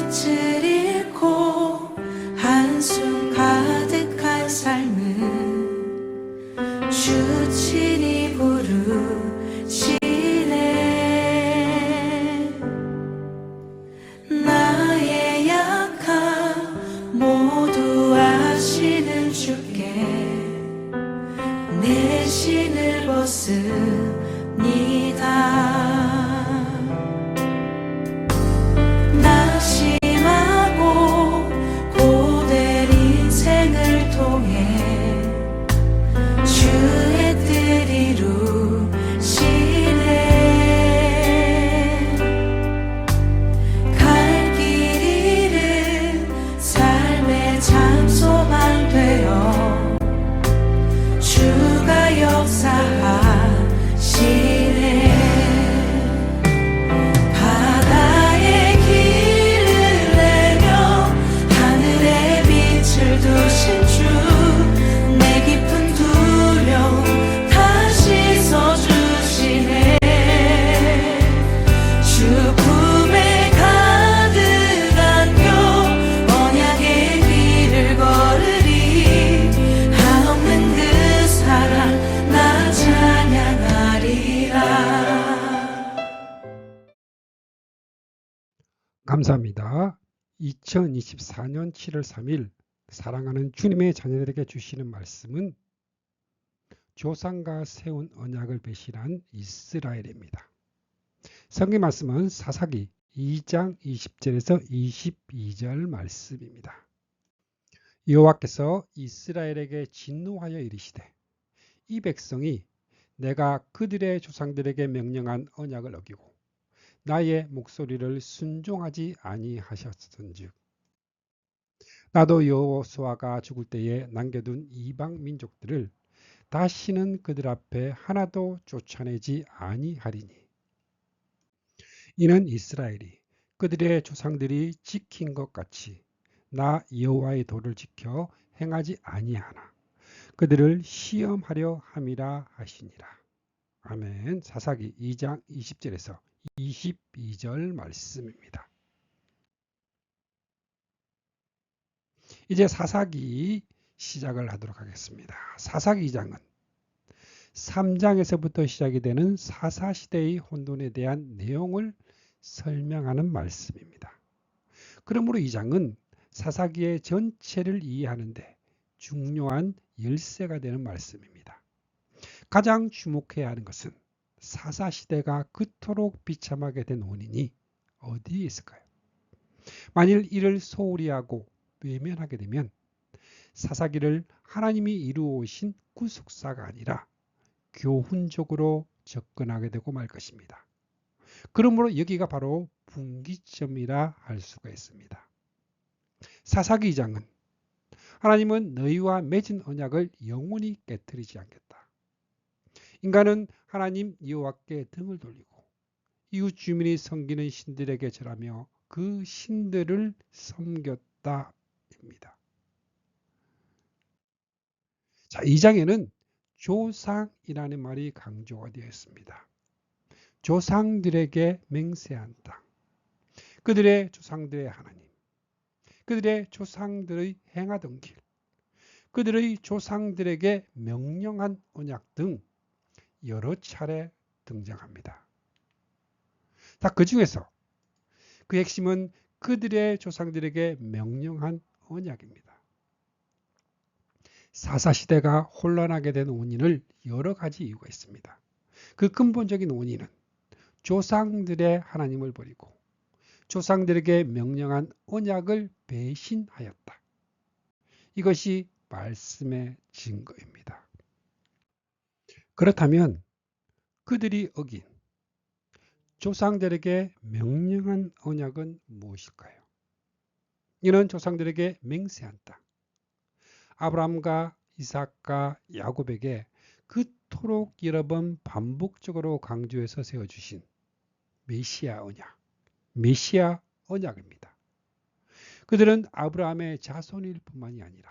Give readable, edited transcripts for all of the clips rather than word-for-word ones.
빛을 잃고 한숨 가득한 삶은 주 친히 부르시네. 나의 약함 모두 아시는 주께 내 신을 벗습니다. 낙심하고 고된 인생을 통해 주의 뜻 이루시네. 갈 길 잃은 삶의 장소만 되어 주가 역사하시네. 바다의 길을 내며 하늘에 빛을 두신 주, 내 깊은 두려움 다 씻어주시네. 주 품에 가득 안겨 언약의 길을 걸으리. 한없는 그 사랑 나 찬양하리라. 감사합니다. 2024년 7월 3일 사랑하는 주님의 자녀들에게 주시는 말씀은 조상과 세운 언약을 배신한 이스라엘입니다. 성경 말씀은 사사기 2장 20절에서 22절 말씀입니다. 여호와께서 이스라엘에게 진노하여 이르시되 이 백성이 내가 그들의 조상들에게 명령한 언약을 어기고 나의 목소리를 순종하지 아니하셨은즉 나도 여호수아가 죽을 때에 남겨둔 이방 민족들을 다시는 그들 앞에 하나도 쫓아내지 아니하리니 이는 이스라엘이 그들의 조상들이 지킨 것 같이 나 여호와의 도를 지켜 행하지 아니하나 그들을 시험하려 함이라 하시니라. 아멘. 사사기 2장 20절에서 22절 말씀입니다. 이제 사사기 시작을 하도록 하겠습니다. 사사기 2장은 3장에서부터 시작이 되는 사사시대의 혼돈에 대한 내용을 설명하는 말씀입니다. 그러므로 2장은 사사기의 전체를 이해하는데 중요한 열쇠가 되는 말씀입니다. 가장 주목해야 하는 것은 사사시대가 그토록 비참하게 된 원인이 어디에 있을까요? 만일 이를 소홀히 하고 외면하게 되면 사사기를 하나님이 이루어오신 구속사가 아니라 교훈적으로 접근하게 되고 말 것입니다. 그러므로 여기가 바로 분기점이라 할 수가 있습니다. 사사기 2장은 하나님은 너희와 맺은 언약을 영원히 깨뜨리지 않겠다. 인간은 하나님 여호와께 등을 돌리고 이웃 주민이 섬기는 신들에게 절하며 그 신들을 섬겼다입니다. 자, 2장에는 조상이라는 말이 강조가 되어 있습니다. 조상들에게 맹세한 땅, 그들의 조상들의 하나님, 그들의 조상들의 행하던 길, 그들의 조상들에게 명령한 언약 등 여러 차례 등장합니다. 자, 그 중에서 그 핵심은 그들의 조상들에게 명령한 언약입니다. 사사시대가 혼란하게 된 원인을 여러 가지 이유가 있습니다. 그 근본적인 원인은 조상들의 하나님을 버리고 조상들에게 명령한 언약을 배신하였다. 이것이 말씀의 증거입니다. 그렇다면 그들이 어긴 조상들에게 명령한 언약은 무엇일까요? 이는 조상들에게 맹세한 땅, 아브라함과 이삭과 야곱에게 그토록 여러 번 반복적으로 강조해서 세워주신 메시아 언약, 메시아 언약입니다. 그들은 아브라함의 자손일 뿐만이 아니라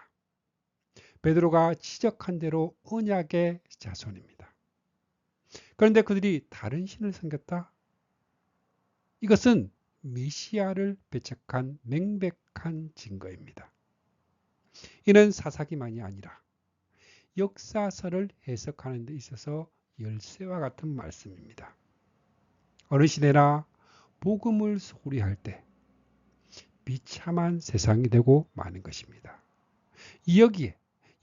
베드로가 지적한 대로 언약의 자손입니다. 그런데 그들이 다른 신을 섬겼다? 이것은 메시아를 배척한 명백한 증거입니다. 이는 사사기만이 아니라 역사서를 해석하는 데 있어서 열쇠와 같은 말씀입니다. 어느 시대나 복음을 소리할 때 비참한 세상이 되고 마는 것입니다.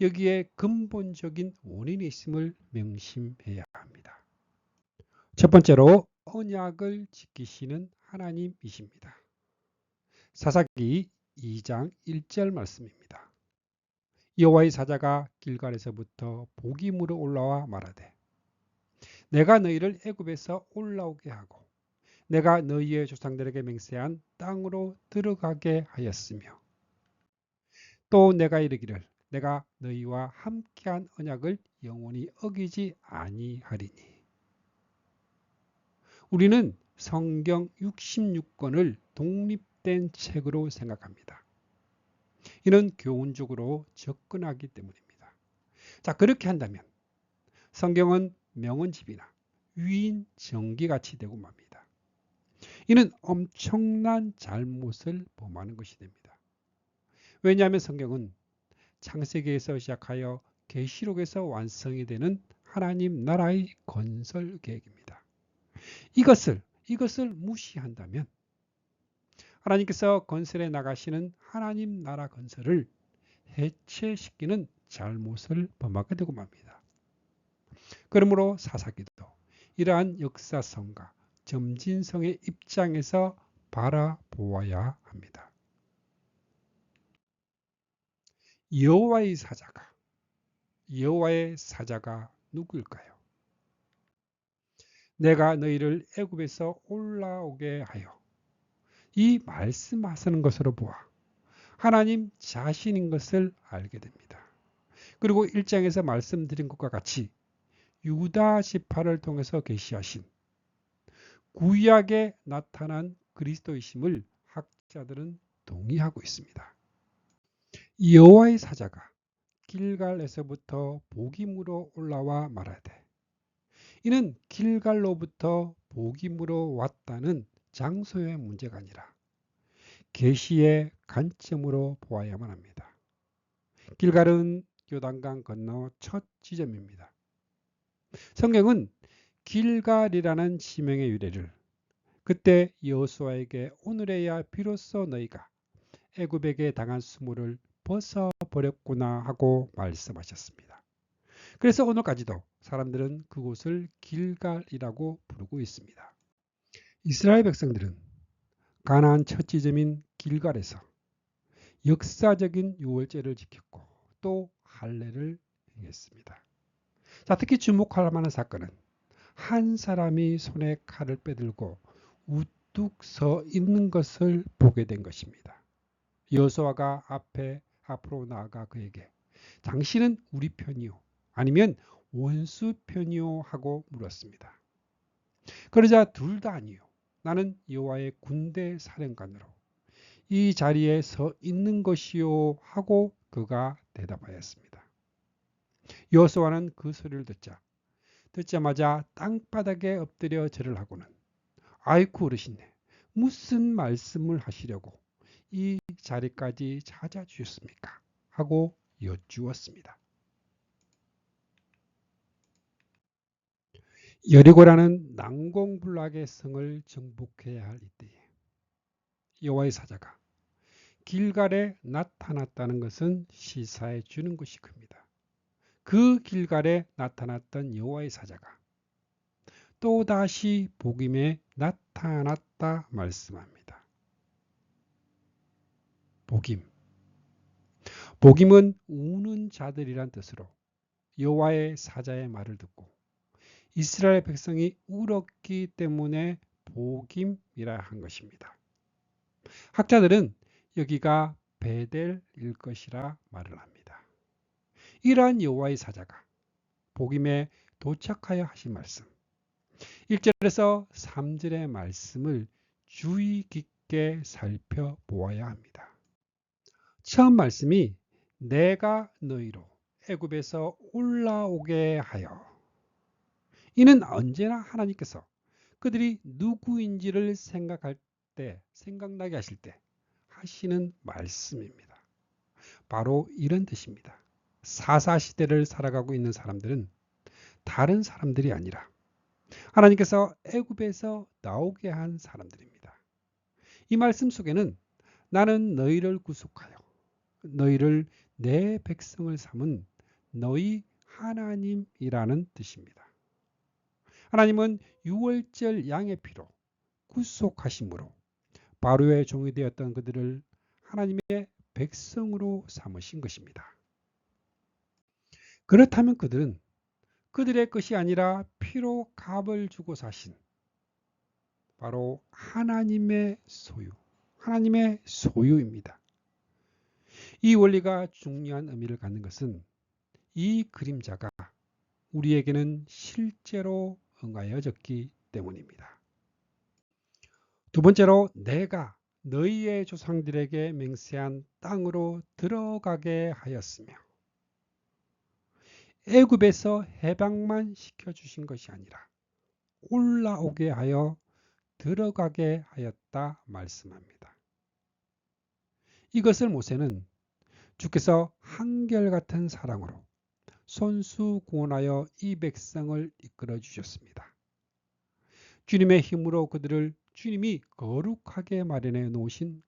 여기에 근본적인 원인이 있음을 명심해야 합니다. 첫 번째로 언약을 지키시는 하나님이십니다. 사사기 2장 1절 말씀입니다. 여호와의 사자가 길갈에서부터 복임으로 올라와 말하되 내가 너희를 애굽에서 올라오게 하고 내가 너희의 조상들에게 맹세한 땅으로 들어가게 하였으며 또 내가 이르기를 내가 너희와 함께한 언약을 영원히 어기지 아니하리니. 우리는 성경 66권을 독립된 책으로 생각합니다. 이는 교훈적으로 접근하기 때문입니다. 자, 그렇게 한다면 성경은 명언집이나 위인 전기같이 되고 맙니다. 이는 엄청난 잘못을 범하는 것이 됩니다. 왜냐하면 성경은 창세기에서 시작하여 계시록에서 완성이 되는 하나님 나라의 건설 계획입니다. 이것을 무시한다면 하나님께서 건설해 나가시는 하나님 나라 건설을 해체시키는 잘못을 범하게 되고 맙니다. 그러므로 사사기도 이러한 역사성과 점진성의 입장에서 바라보아야 합니다. 여호와의 사자가 누구일까요? 내가 너희를 애굽에서 올라오게 하여 이 말씀하시는 것으로 보아 하나님 자신인 것을 알게 됩니다. 그리고 1장에서 말씀드린 것과 같이 유다 지파를 통해서 계시하신 구약에 나타난 그리스도이심을 학자들은 동의하고 있습니다. 여호와의 사자가 길갈에서부터 복임으로 올라와 말하되 이는 길갈로부터 복임으로 왔다는 장소의 문제가 아니라 계시의 관점으로 보아야만 합니다. 길갈은 요단강 건너 첫 지점입니다. 성경은 길갈이라는 지명의 유래를 그때 여호수아에게 오늘에야 비로소 너희가 애굽에게 당한 수모를 벗어버렸구나 하고 말씀하셨습니다. 그래서 오늘까지도 사람들은 그곳을 길갈이라고 부르고 있습니다. 이스라엘 백성들은 가나안 첫 지점인 길갈에서 역사적인 유월절을 지켰고 또 할례를 행했습니다. 자, 특히 주목할 만한 사건은 한 사람이 손에 칼을 빼들고 우뚝 서 있는 것을 보게 된 것입니다. 여호수아가 앞으로 나아가 그에게 당신은 우리 편이요 아니면 원수 편이요 하고 물었습니다. 그러자 둘 다 아니요 나는 여호와의 군대 사령관으로 이 자리에 서 있는 것이요 하고 그가 대답하였습니다. 여호수아는 그 소리를 듣자마자 땅바닥에 엎드려 절을 하고는 아이쿠 어르신네 무슨 말씀을 하시려고 이 자리까지 찾아주셨습니까? 하고 여쭈었습니다. 여리고라는 난공불락의 성을 정복해야 할 이때에 여호와의 사자가 길갈에 나타났다는 것은 시사해 주는 것이 큽니다. 그 길갈에 나타났던 여호와의 사자가 또다시 복임에 나타났다 말씀합니다. 복임은 우는 자들이란 뜻으로 여호와의 사자의 말을 듣고 이스라엘 백성이 울었기 때문에 복임이라 한 것입니다. 학자들은 여기가 베델일 것이라 말을 합니다. 이러한 여호와의 사자가 복임에 도착하여 하신 말씀 1절에서 3절의 말씀을 주의 깊게 살펴보아야 합니다. 처음 말씀이 내가 너희로 애굽에서 올라오게 하여 이는 언제나 하나님께서 그들이 누구인지를 생각할 때, 생각나게 하실 때 하시는 말씀입니다. 바로 이런 뜻입니다. 사사시대를 살아가고 있는 사람들은 다른 사람들이 아니라 하나님께서 애굽에서 나오게 한 사람들입니다. 이 말씀 속에는 나는 너희를 구속하여 너희를 내 백성을 삼은 너희 하나님이라는 뜻입니다. 하나님은 유월절 양의 피로 구속하심으로 바로의 종이 되었던 그들을 하나님의 백성으로 삼으신 것입니다. 그렇다면 그들은 그들의 것이 아니라 피로 값을 주고 사신 바로 하나님의 소유입니다. 이 원리가 중요한 의미를 갖는 것은 이 그림자가 우리에게는 실제로 응하여졌기 때문입니다. 두 번째로 내가 너희의 조상들에게 맹세한 땅으로 들어가게 하였으며 애굽에서 해방만 시켜주신 것이 아니라 올라오게 하여 들어가게 하였다 말씀합니다. 이것을 모세는 주께서 한결같은 사랑으로 손수구원하여 이 백성을 이끌어 주셨습니다. 주님의 힘으로 그들을 주님이 거룩하게 마련해 놓으신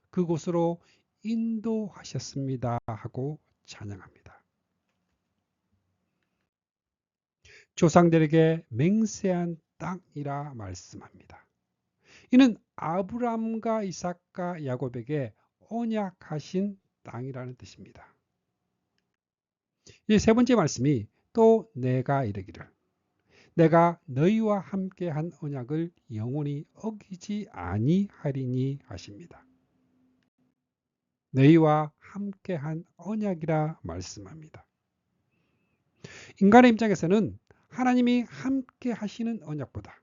그곳으로 인도하셨습니다 하고 찬양합니다. 조상들에게 맹세한 땅이라 말씀합니다. 이는 아브람과 이삭과 야곱에게 언약하신 땅이라는 뜻입니다. 이 세 번째 말씀이 또 내가 이르기를 내가 너희와 함께한 언약을 영원히 어기지 아니하리니 하십니다. 너희와 함께한 언약이라 말씀합니다. 인간의 입장에서는 하나님이 함께 하시는 언약보다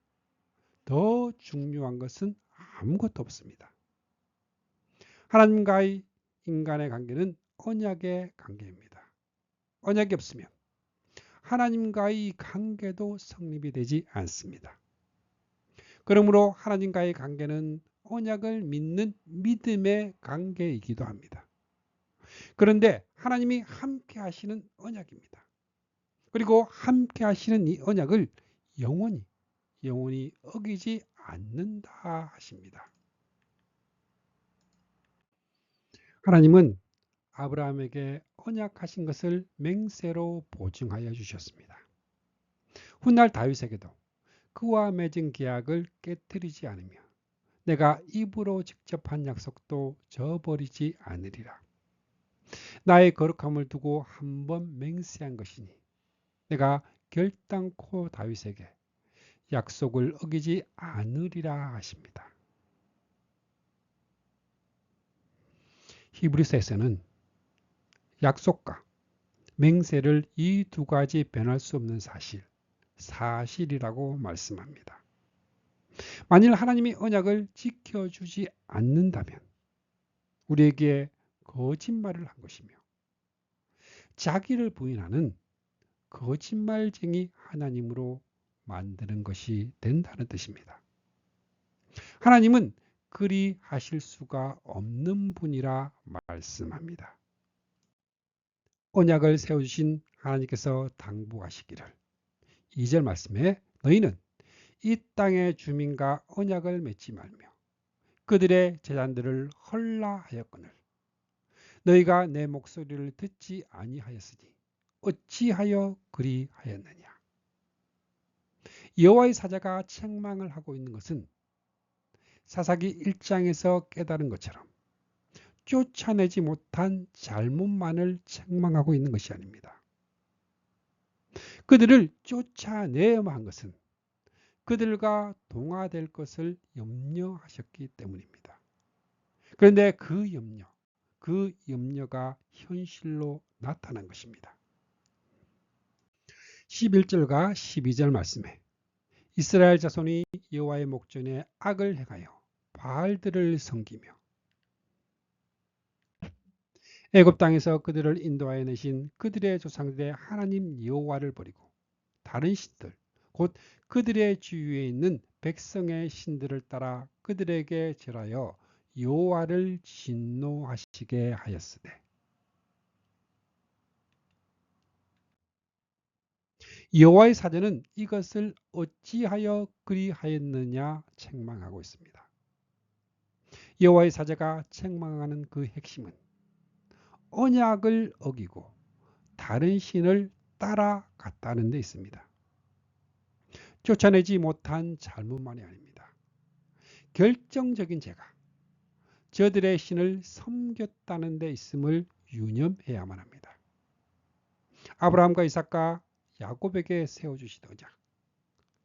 더 중요한 것은 아무것도 없습니다. 하나님과의 인간의 관계는 언약의 관계입니다. 언약이 없으면 하나님과의 관계도 성립이 되지 않습니다. 그러므로 하나님과의 관계는 언약을 믿는 믿음의 관계이기도 합니다. 그런데 하나님이 함께 하시는 언약입니다. 그리고 함께 하시는 이 언약을 영원히 어기지 않는다 하십니다. 하나님은 아브라함에게 언약하신 것을 맹세로 보증하여 주셨습니다. 훗날 다윗에게도 그와 맺은 계약을 깨뜨리지 않으며 내가 입으로 직접 한 약속도 저버리지 않으리라. 나의 거룩함을 두고 한 번 맹세한 것이니 내가 결단코 다윗에게 약속을 어기지 않으리라 하십니다. 히브리서에서는 약속과 맹세를 이 두 가지 변할 수 없는 사실이라고 말씀합니다. 만일 하나님이 언약을 지켜주지 않는다면 우리에게 거짓말을 한 것이며 자기를 부인하는 거짓말쟁이 하나님으로 만드는 것이 된다는 뜻입니다. 하나님은 그리 하실 수가 없는 분이라 말씀합니다. 언약을 세워주신 하나님께서 당부하시기를 2절 말씀에 너희는 이 땅의 주민과 언약을 맺지 말며 그들의 재단들을 헐라하였거늘 너희가 내 목소리를 듣지 아니하였으니 어찌하여 그리하였느냐. 여호와의 사자가 책망을 하고 있는 것은 사사기 1장에서 깨달은 것처럼 쫓아내지 못한 잘못만을 책망하고 있는 것이 아닙니다. 그들을 쫓아내야만 한 것은 그들과 동화될 것을 염려하셨기 때문입니다. 그런데 그 염려가 현실로 나타난 것입니다. 11절과 12절 말씀에 이스라엘 자손이 여호와의 목전에 악을 행하여 바알들을 섬기며 애굽 땅에서 그들을 인도하여 내신 그들의 조상들의 하나님 여호와를 버리고 다른 신들 곧 그들의 주위에 있는 백성의 신들을 따라 그들에게 절하여 여호와를 진노하시게 하였으되 여호와의 사자는 이것을 어찌하여 그리하였느냐 책망하고 있습니다. 여호와의 사자가 책망하는 그 핵심은 언약을 어기고 다른 신을 따라갔다는 데 있습니다. 쫓아내지 못한 잘못만이 아닙니다. 결정적인 죄가 저들의 신을 섬겼다는 데 있음을 유념해야만 합니다. 아브라함과 이삭과 야곱에게 세워주시더냐,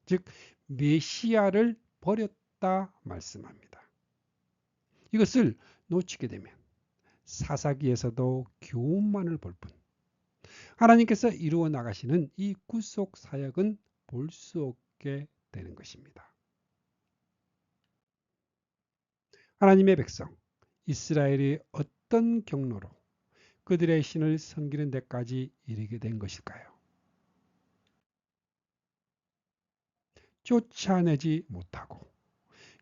즉 메시아를 버렸다 말씀합니다. 이것을 놓치게 되면 사사기에서도 교훈만을 볼 뿐 하나님께서 이루어 나가시는 이 구속 사역은 볼 수 없게 되는 것입니다. 하나님의 백성 이스라엘이 어떤 경로로 그들의 신을 섬기는 데까지 이르게 된 것일까요? 쫓아내지 못하고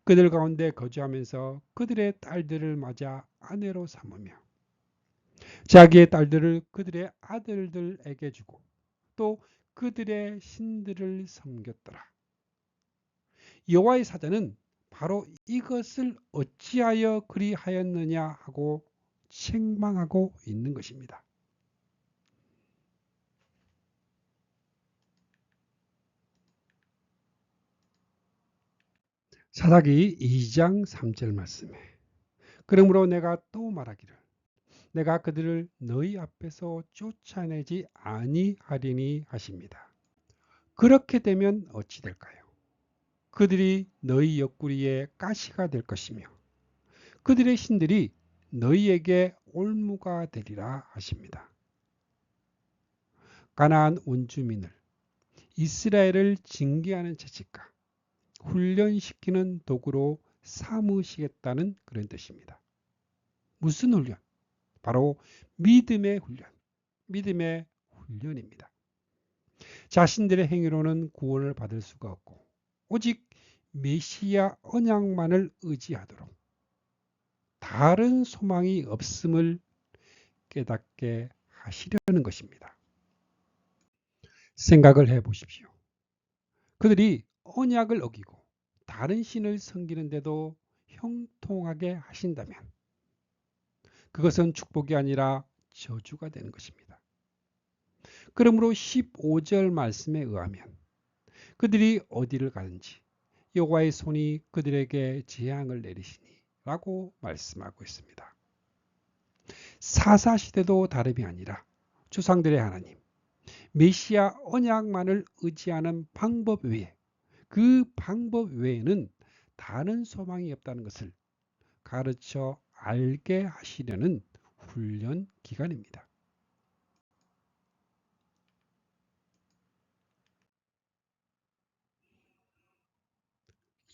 그들 가운데 거주하면서 그들의 딸들을 맞아 아내로 삼으며 자기의 딸들을 그들의 아들들에게 주고 또 그들의 신들을 섬겼더라. 여호와의 사자는 바로 이것을 어찌하여 그리하였느냐 하고 책망하고 있는 것입니다. 사사기 2장 3절 말씀에 그러므로 내가 또 말하기를 내가 그들을 너희 앞에서 쫓아내지 아니하리니 하십니다. 그렇게 되면 어찌 될까요? 그들이 너희 옆구리에 가시가 될 것이며 그들의 신들이 너희에게 올무가 되리라 하십니다. 가나안 원주민을 이스라엘을 징계하는 채찍과 훈련시키는 도구로 삼으시겠다는 그런 뜻입니다. 무슨 훈련? 바로 믿음의 훈련, 믿음의 훈련입니다. 자신들의 행위로는 구원을 받을 수가 없고 오직 메시아 언약만을 의지하도록 다른 소망이 없음을 깨닫게 하시려는 것입니다. 생각을 해 보십시오. 그들이 언약을 어기고 다른 신을 섬기는데도 형통하게 하신다면 그것은 축복이 아니라 저주가 되는 것입니다. 그러므로 15절 말씀에 의하면 그들이 어디를 가든지 여호와의 손이 그들에게 재앙을 내리시니 라고 말씀하고 있습니다. 사사시대도 다름이 아니라 조상들의 하나님 메시아 언약만을 의지하는 방법 외에 그 방법 외에는 다른 소망이 없다는 것을 가르쳐 알게 하시려는 훈련 기간입니다.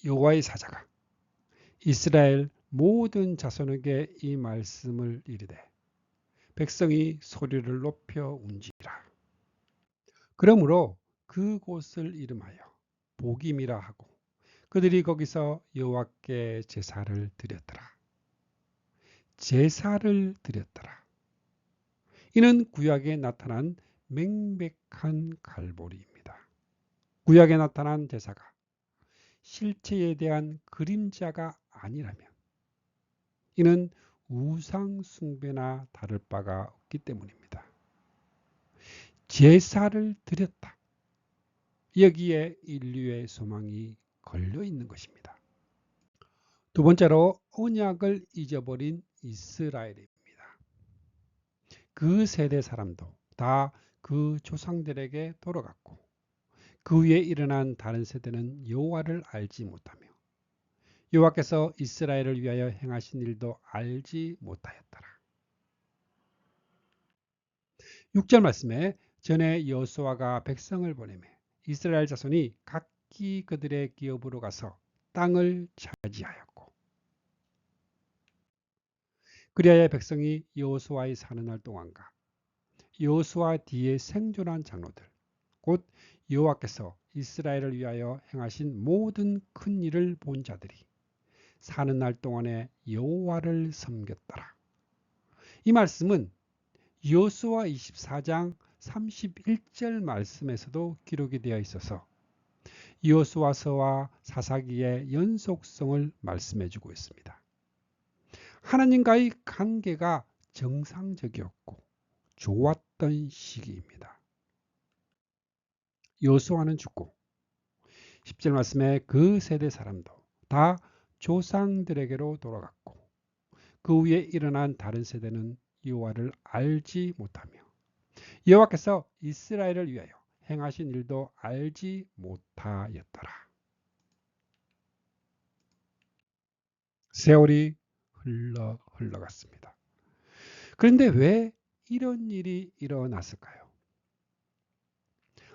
여호와의 사자가 이스라엘 모든 자손에게 이 말씀을 이르되 백성이 소리를 높여 운지라. 그러므로 그곳을 이름하여 복임이라 하고 그들이 거기서 여호와께 제사를 드렸더라. 제사를 드렸더라. 이는 구약에 나타난 명백한 갈보리입니다. 구약에 나타난 제사가 실체에 대한 그림자가 아니라면 이는 우상 숭배나 다를 바가 없기 때문입니다. 제사를 드렸다. 여기에 인류의 소망이 걸려 있는 것입니다. 두 번째로 언약을 잊어버린 이스라엘입니다. 그 세대 사람도 다 그 조상들에게 돌아갔고 그 위에 일어난 다른 세대는 여호와를 알지 못하며 여호와께서 이스라엘을 위하여 행하신 일도 알지 못하였더라. 6절 말씀에 전에 여호수아가 백성을 보내매 이스라엘 자손이 각기 그들의 기업으로 가서 땅을 차지하였고 그리하여 백성이 여호수아의 사는 날 동안과 여호수아 뒤에 생존한 장로들 곧 여호와께서 이스라엘을 위하여 행하신 모든 큰 일을 본 자들이 사는 날 동안에 여호와를 섬겼더라. 이 말씀은 여호수아 24장 31절 말씀에서도 기록이 되어 있어서 여호수아서와 사사기의 연속성을 말씀해 주고 있습니다. 하나님과의 관계가 정상적이었고 좋았던 시기입니다. 여호수아는 죽고 10절 말씀에 그 세대 사람도 다 조상들에게로 돌아갔고 그 위에 일어난 다른 세대는 여호와를 알지 못하며 여호와께서 이스라엘을 위하여 행하신 일도 알지 못하였더라. 세월이 흘러갔습니다. 그런데 왜 이런 일이 일어났을까요?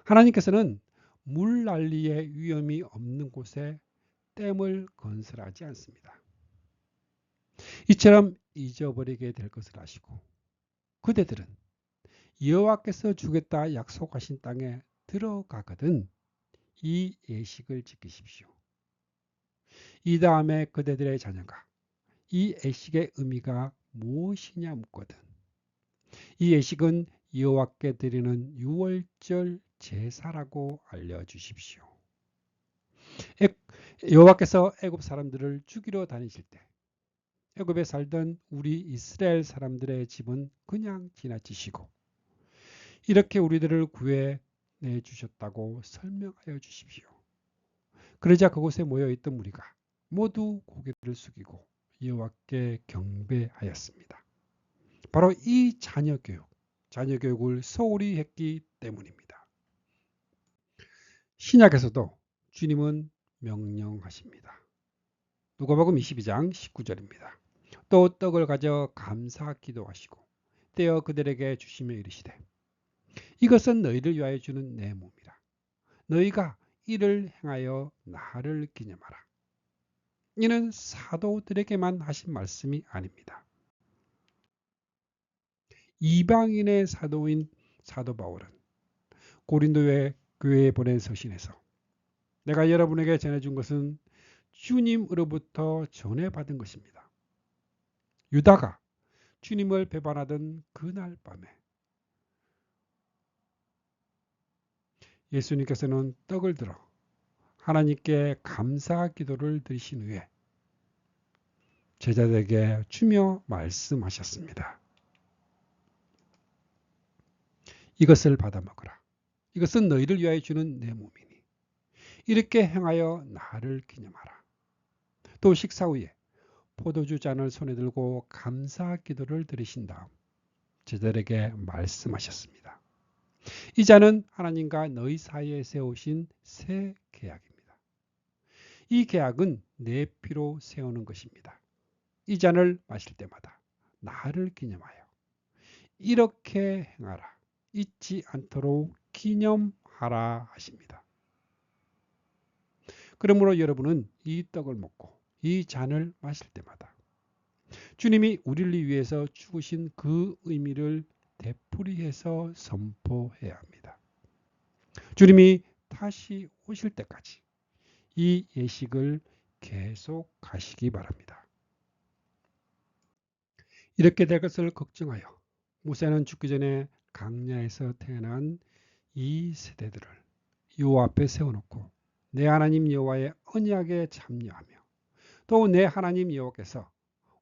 하나님께서는 물난리의 위험이 없는 곳에 댐을 건설하지 않습니다. 이처럼 잊어버리게 될 것을 아시고 그대들은 여호와께서 주겠다 약속하신 땅에 들어가거든 이 예식을 지키십시오. 이 다음에 그대들의 자녀가 이 예식의 의미가 무엇이냐 묻거든 이 예식은 여호와께 드리는 유월절 제사라고 알려주십시오. 여호와께서 애굽 사람들을 죽이러 다니실 때 애굽에 살던 우리 이스라엘 사람들의 집은 그냥 지나치시고 이렇게 우리들을 구해 내주셨다고 설명하여 주십시오. 그러자 그곳에 모여있던 무리가 모두 고개를 숙이고 여호와께 경배하였습니다. 바로 이 자녀 교육을 소홀히 했기 때문입니다. 신약에서도 주님은 명령하십니다. 누가복음 22장 19절입니다. 또 떡을 가져 감사 기도하시고 떼어 그들에게 주시며 이르시되 이것은 너희를 위하여 주는 내 몸이라. 너희가 이를 행하여 나를 기념하라. 이는 사도들에게만 하신 말씀이 아닙니다. 이방인의 사도인 사도 바울은 고린도 교회에 보낸 서신에서 내가 여러분에게 전해준 것은 주님으로부터 전해받은 것입니다. 유다가 주님을 배반하던 그날 밤에 예수님께서는 떡을 들어 하나님께 감사 기도를 드리신 후에 제자들에게 주며 말씀하셨습니다. 이것을 받아 먹으라. 이것은 너희를 위하여 주는 내 몸이니 이렇게 행하여 나를 기념하라. 또 식사 후에 포도주 잔을 손에 들고 감사 기도를 드리신 다음 제자들에게 말씀하셨습니다. 이 잔은 하나님과 너희 사이에 세우신 새 계약입니다. 이 계약은 내 피로 세우는 것입니다. 이 잔을 마실 때마다 나를 기념하여 이렇게 행하라. 잊지 않도록 기념하라 하십니다. 그러므로 여러분은 이 떡을 먹고 이 잔을 마실 때마다 주님이 우리를 위해서 죽으신 그 의미를 되풀이해서 선포해야 합니다. 주님이 다시 오실 때까지 이 예식을 계속 가시기 바랍니다. 이렇게 될 것을 걱정하여 모세는 죽기 전에 광야에서 태어난 이 세대들을 여호와 앞에 세워놓고 내 하나님 여호와의 언약에 참여하며 또 내 하나님 여호와께서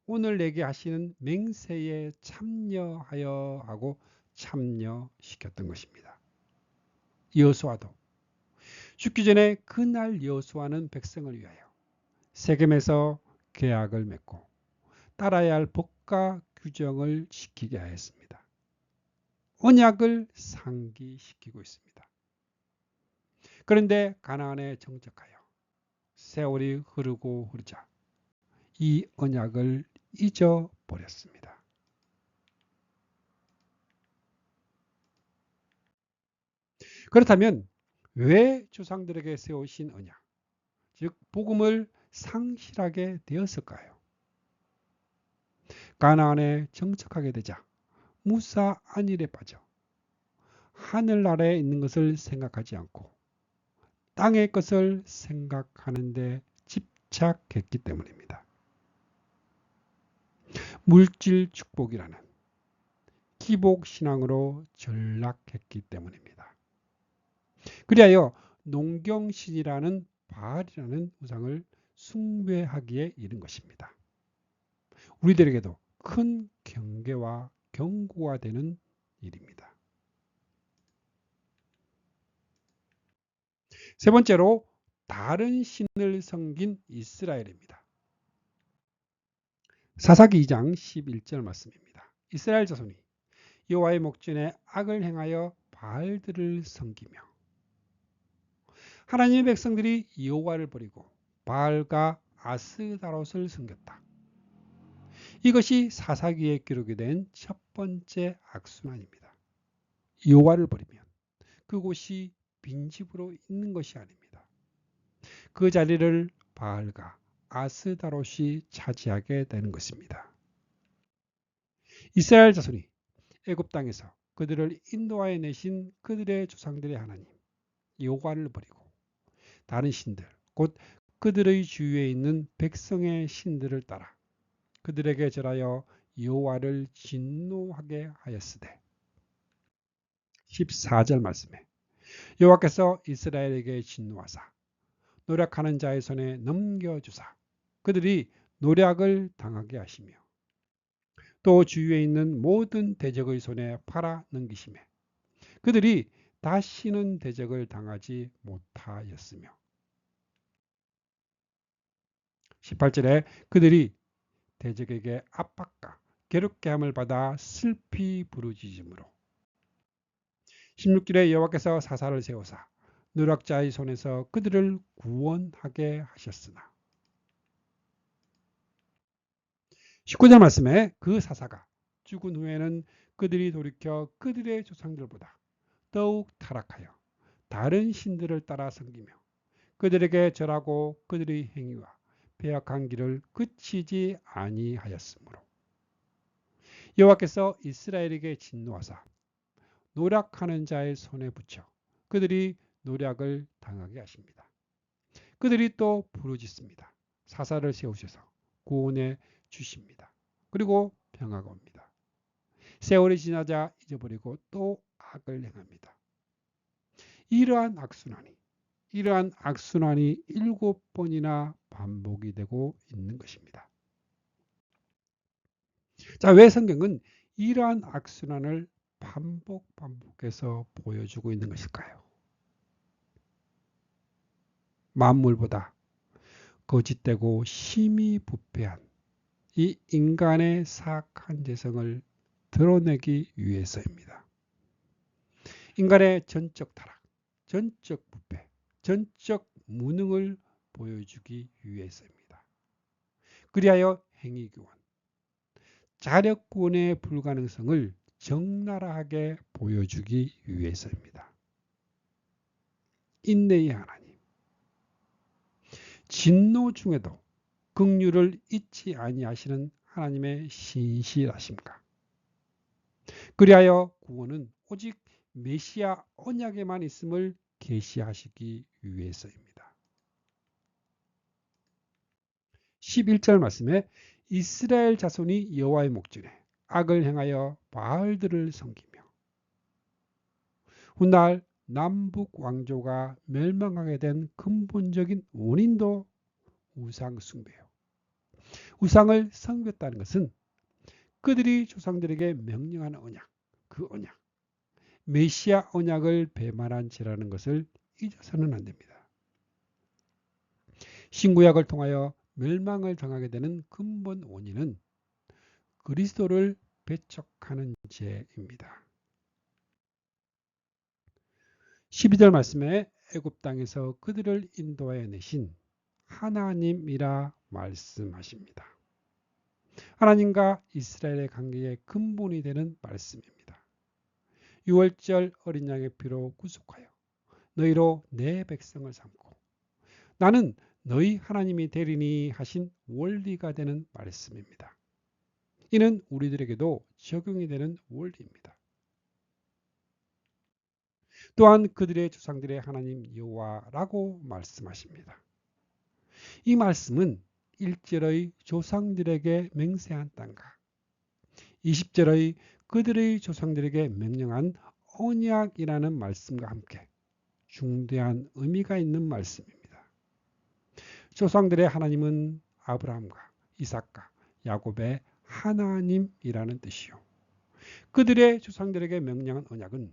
오늘 내게 하시는 맹세에 참여하여 하고 참여시켰던 것입니다. 여호수아도 죽기 전에 그날 여호수아는 백성을 위하여 세겜에서 계약을 맺고 따라야 할 법과 규정을 지키게 하였습니다. 언약을 상기시키고 있습니다. 그런데 가나안에 정착하여 세월이 흐르고 흐르자 이 언약을 잊어버렸습니다. 그렇다면 왜 조상들에게 세우신 언약, 즉 복음을 상실하게 되었을까요? 가나안에 정착하게 되자 무사 안일에 빠져 하늘 아래에 있는 것을 생각하지 않고 땅의 것을 생각하는데 집착했기 때문입니다. 물질 축복이라는 기복 신앙으로 전락했기 때문입니다. 그리하여 농경신이라는 바알이라는 우상을 숭배하기에 이른 것입니다. 우리들에게도 큰 경계와 경고가 되는 일입니다. 세 번째로 다른 신을 섬긴 이스라엘입니다. 사사기 2장 11절 말씀입니다. 이스라엘 자손이 여호와의 목전에 악을 행하여 바알들을 섬기며 하나님의 백성들이 여호와를 버리고 바알과 아스다롯을 섬겼다. 이것이 사사기에 기록이 된 첫 번째 악순환입니다. 여호와를 버리면 그곳이 빈집으로 있는 것이 아닙니다. 그 자리를 바알과 아스다롯이 차지하게 되는 것입니다. 이스라엘 자손이 애굽 땅에서 그들을 인도하여 내신 그들의 조상들의 하나님 여호와를 버리고 다른 신들 곧 그들의 주위에 있는 백성의 신들을 따라 그들에게 절하여 여호와를 진노하게 하였으되 14절 말씀에 여호와께서 이스라엘에게 진노하사 노력하는 자의 손에 넘겨주사 그들이 노력을 당하게 하시며 또 주위에 있는 모든 대적의 손에 팔아 넘기시매 그들이 다시는 대적을 당하지 못하였으며 18절에 그들이 대적에게 압박과 괴롭게 함을 받아 슬피 부르짖음으로 16절에 여호와께서 사사를 세우사 누락자의 손에서 그들을 구원하게 하셨으나 19절 말씀에 그 사사가 죽은 후에는 그들이 돌이켜 그들의 조상들보다 더욱 타락하여 다른 신들을 따라 섬기며 그들에게 절하고 그들의 행위와 배역한 길을 그치지 아니하였으므로 여호와께서 이스라엘에게 진노하사 노력하는 자의 손에 붙여 그들이 노력을 당하게 하십니다. 그들이 또 부르짖습니다. 사사를 세우셔서 구원해 주십니다. 그리고 평화가 옵니다. 세월이 지나자 잊어버리고 또 악을 행합니다. 이러한 악순환이 7번이나 반복이 되고 있는 것입니다. 자, 왜 성경은 이러한 악순환을 반복해서 보여주고 있는 것일까요? 만물보다 거짓되고 심히 부패한 이 인간의 사악한 재성을 드러내기 위해서입니다. 인간의 전적 타락, 전적 부패, 전적 무능을 보여주기 위해서입니다. 그리하여 행위교원, 자력구원의 불가능성을 적나라하게 보여주기 위해서입니다. 인내의 하나님, 진노 중에도 긍휼을 잊지 아니하시는 하나님의 신실하심과 그리하여 구원은 오직 메시아 언약에만 있음을 계시하시기 위해서입니다. 11절 말씀에 이스라엘 자손이 여호와의 목전에 악을 행하여 바알들을 섬기며 훗날 남북 왕조가 멸망하게 된 근본적인 원인도 우상 숭배요. 우상을 섬겼다는 것은 그들이 조상들에게 명령한 언약, 그 언약, 메시아 언약을 배반한 죄라는 것을 잊어서는 안 됩니다. 신구약을 통하여 멸망을 당하게 되는 근본 원인은 그리스도를 배척하는 죄입니다. 12절 말씀에 애굽 땅에서 그들을 인도하여 내신 하나님이라 말씀하십니다. 하나님과 이스라엘의 관계의 근본이 되는 말씀입니다. 6월절 어린 양의 피로 구속하여 너희로 내 백성을 삼고 나는 너희 하나님이 되리니 하신 원리가 되는 말씀입니다. 이는 우리들에게도 적용이 되는 원리입니다. 또한 그들의 조상들의 하나님 여호와라고 말씀하십니다. 이 말씀은 1절의 조상들에게 맹세한 땅과 20절의 그들의 조상들에게 명령한 언약이라는 말씀과 함께 중대한 의미가 있는 말씀입니다. 조상들의 하나님은 아브라함과 이삭과 야곱의 하나님이라는 뜻이요. 그들의 조상들에게 명령한 언약은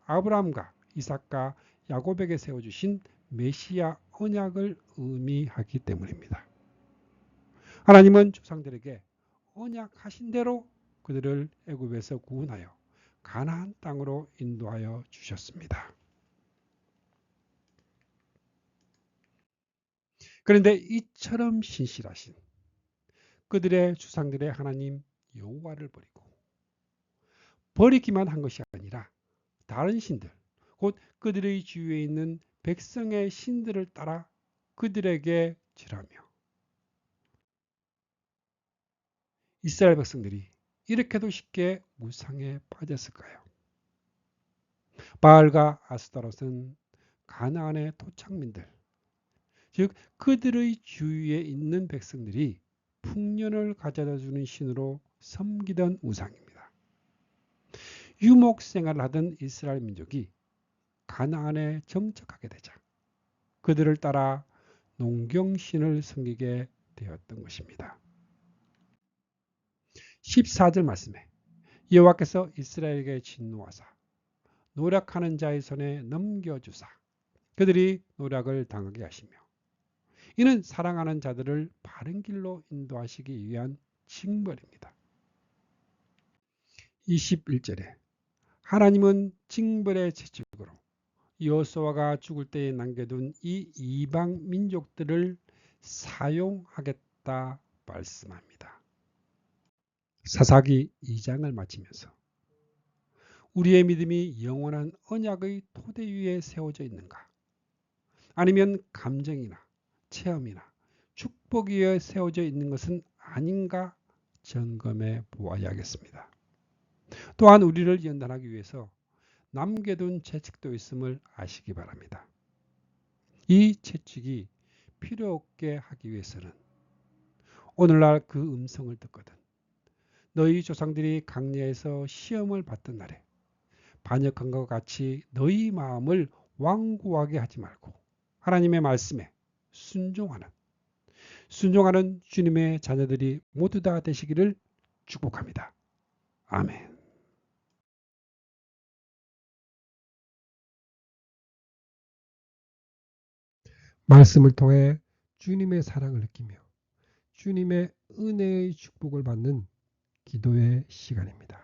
아브라함과 이삭과 야곱에게 세워주신 메시아 언약을 의미하기 때문입니다. 하나님은 조상들에게 언약하신 대로 그들을 애굽에서 구원하여 가나안 땅으로 인도하여 주셨습니다. 그런데 이처럼 신실하신 그들의 조상들의 하나님 여호와를 버리기만 한 것이 아니라 다른 신들, 곧 그들의 주위에 있는 백성의 신들을 따라 그들에게 절하며 이스라엘 백성들이 이렇게도 쉽게 무상에 빠졌을까요? 바알과 아스타롯은 가나안의 토착민들, 즉 그들의 주위에 있는 백성들이 풍년을 가져다 주는 신으로 섬기던 우상입니다. 유목 생활을 하던 이스라엘 민족이 가나안에 정착하게 되자 그들을 따라 농경신을 섬기게 되었던 것입니다. 14절 말씀에 여호와께서 이스라엘에게 진노하사 노력하는 자의 손에 넘겨주사 그들이 노력을 당하게 하시며 이는 사랑하는 자들을 바른 길로 인도하시기 위한 징벌입니다. 21절에 하나님은 징벌의 채찍으로 여호수아가 죽을 때에 남겨둔 이 이방 민족들을 사용하겠다 말씀합니다. 사사기 2장을 마치면서 우리의 믿음이 영원한 언약의 토대 위에 세워져 있는가? 아니면 감정이나 체험이나 축복 위에 세워져 있는 것은 아닌가 점검해 보아야겠습니다. 또한 우리를 연단하기 위해서 남겨둔 채찍도 있음을 아시기 바랍니다. 이 채찍이 필요 없게 하기 위해서는 오늘날 그 음성을 듣거든 너희 조상들이 강야에서 시험을 받던 날에 반역한 것 같이 너희 마음을 완고하게 하지 말고 하나님의 말씀에 순종하는 주님의 자녀들이 모두 다 되시기를 축복합니다. 아멘. 말씀을 통해 주님의 사랑을 느끼며 주님의 은혜의 축복을 받는 기도의 시간입니다.